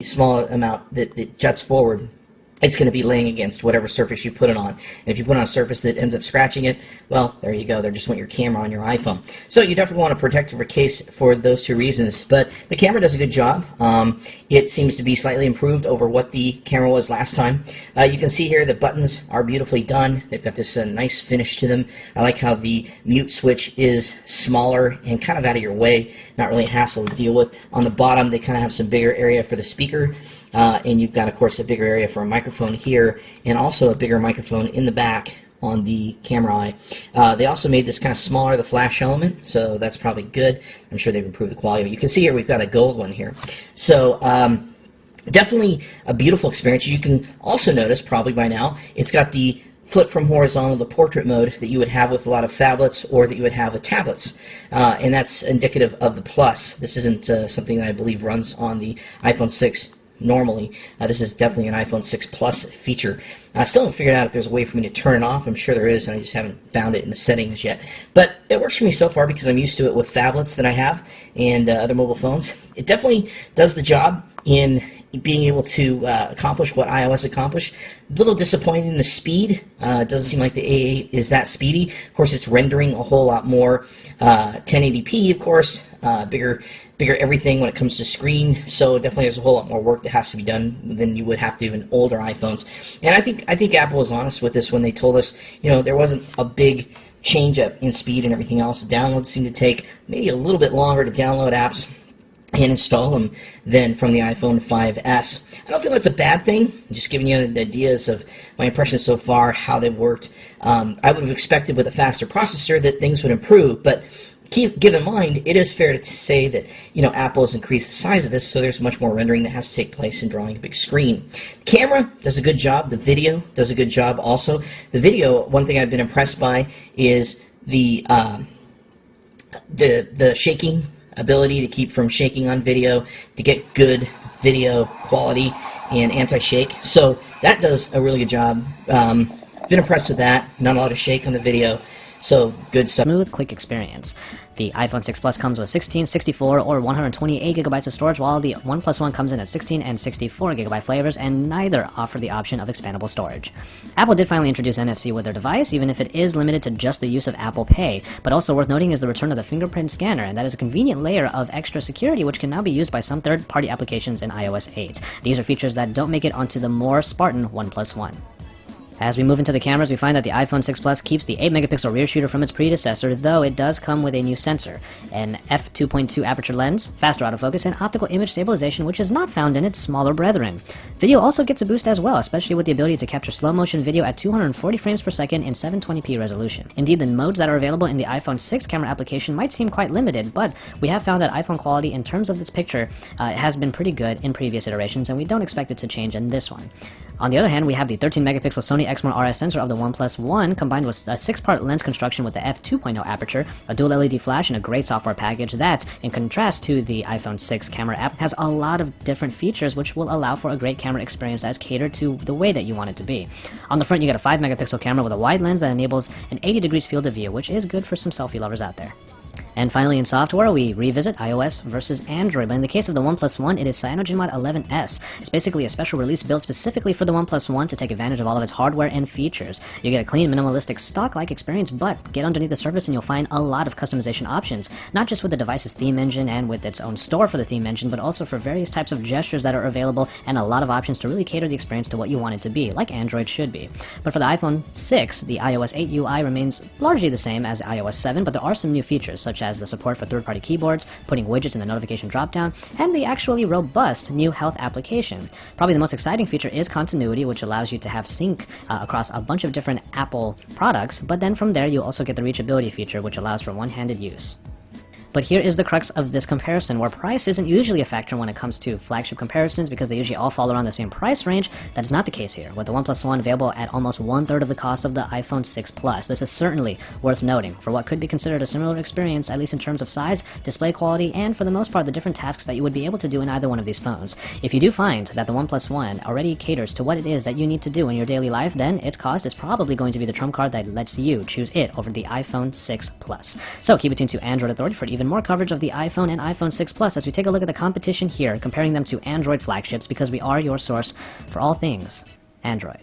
small amount that juts forward, it's going to be laying against whatever surface you put it on. And if you put it on a surface that ends up scratching it, well, there you go. They just want your camera on your iPhone. So you definitely want a protective case for those two reasons. But the camera does a good job. It seems to be slightly improved over what the camera was last time. You can see here the buttons are beautifully done. They've got this nice finish to them. I like how the mute switch is smaller and kind of out of your way. Not really a hassle to deal with. On the bottom, they kind of have some bigger area for the speaker. And you've got, of course, a bigger area for a microphone here, and also a bigger microphone in the back on the camera eye. They also made this kind of smaller, the flash element, so that's probably good. I'm sure they've improved the quality. But you can see here we've got a gold one here. So definitely a beautiful experience. You can also notice, probably by now, it's got the flip from horizontal to portrait mode that you would have with a lot of phablets or that you would have with tablets. And that's indicative of the Plus. This isn't something that I believe runs on the iPhone 6 normally. This is definitely an iPhone 6 Plus feature. I still haven't figured out if there's a way for me to turn it off. I'm sure there is, and I just haven't found it in the settings yet. But it works for me so far because I'm used to it with phablets that I have and other mobile phones. It definitely does the job in being able to accomplish what iOS accomplished. A little disappointing in the speed. It doesn't seem like the A8 is that speedy. Of course, it's rendering a whole lot more 1080p, of course, bigger everything when it comes to screen, so definitely there's a whole lot more work that has to be done than you would have to in older iPhones. And I think Apple was honest with this when they told us, you know, there wasn't a big change up in speed and everything else. Downloads seem to take maybe a little bit longer to download apps and install them than from the iPhone 5S. I don't feel that's a bad thing. I'm just giving you ideas of my impressions so far, how they've worked. I would have expected with a faster processor that things would improve, but keep in mind, it is fair to say that, you know, Apple has increased the size of this, so there's much more rendering that has to take place in drawing a big screen. The camera does a good job. The video does a good job also. The video, one thing I've been impressed by is the shaking ability to keep from shaking on video, to get good video quality and anti-shake. So that does a really good job. Been impressed with that. Not a lot of shake on the video. So, good stuff. Smooth, quick experience. The iPhone 6 Plus comes with 16, 64, or 128 gigabytes of storage, while the OnePlus One comes in at 16 and 64 gigabyte flavors, and neither offer the option of expandable storage. Apple did finally introduce NFC with their device, even if it is limited to just the use of Apple Pay. But also worth noting is the return of the fingerprint scanner, and that is a convenient layer of extra security which can now be used by some third-party applications in iOS 8. These are features that don't make it onto the more Spartan OnePlus One. As we move into the cameras, we find that the iPhone 6 Plus keeps the 8-megapixel rear shooter from its predecessor, though it does come with a new sensor, an f2.2 aperture lens, faster autofocus, and optical image stabilization, which is not found in its smaller brethren. Video also gets a boost as well, especially with the ability to capture slow-motion video at 240 frames per second in 720p resolution. Indeed, the modes that are available in the iPhone 6 camera application might seem quite limited, but we have found that iPhone quality in terms of this picture has been pretty good in previous iterations, and we don't expect it to change in this one. On the other hand, we have the 13-megapixel Sony Exmor RS sensor of the OnePlus One combined with a 6-part lens construction with the f2.0 aperture, a dual LED flash, and a great software package that, in contrast to the iPhone 6 camera app, has a lot of different features which will allow for a great camera experience that is catered to the way that you want it to be. On the front, you get a 5-megapixel camera with a wide lens that enables an 80 degrees field of view, which is good for some selfie lovers out there. And finally, in software, we revisit iOS versus Android, but in the case of the OnePlus One, it is CyanogenMod 11S. It's basically a special release built specifically for the OnePlus One to take advantage of all of its hardware and features. You get a clean, minimalistic, stock-like experience, but get underneath the surface and you'll find a lot of customization options, not just with the device's theme engine and with its own store for the theme engine, but also for various types of gestures that are available and a lot of options to really cater the experience to what you want it to be, like Android should be. But for the iPhone 6, the iOS 8 UI remains largely the same as iOS 7, but there are some new features, such as the support for third-party keyboards, putting widgets in the notification dropdown, and the actually robust new health application. Probably the most exciting feature is continuity, which allows you to have sync across a bunch of different Apple products, but then from there you also get the reachability feature, which allows for one-handed use. But here is the crux of this comparison, where price isn't usually a factor when it comes to flagship comparisons because they usually all fall around the same price range. That is not the case here, with the OnePlus One available at almost 1/3 of the cost of the iPhone 6 Plus. This is certainly worth noting for what could be considered a similar experience, at least in terms of size, display quality, and for the most part the different tasks that you would be able to do in either one of these phones. If you do find that the OnePlus One already caters to what it is that you need to do in your daily life, then its cost is probably going to be the trump card that lets you choose it over the iPhone 6 Plus. So keep it tuned to Android Authority for even even more coverage of the iPhone and iPhone 6 Plus as we take a look at the competition here, comparing them to Android flagships because we are your source for all things Android.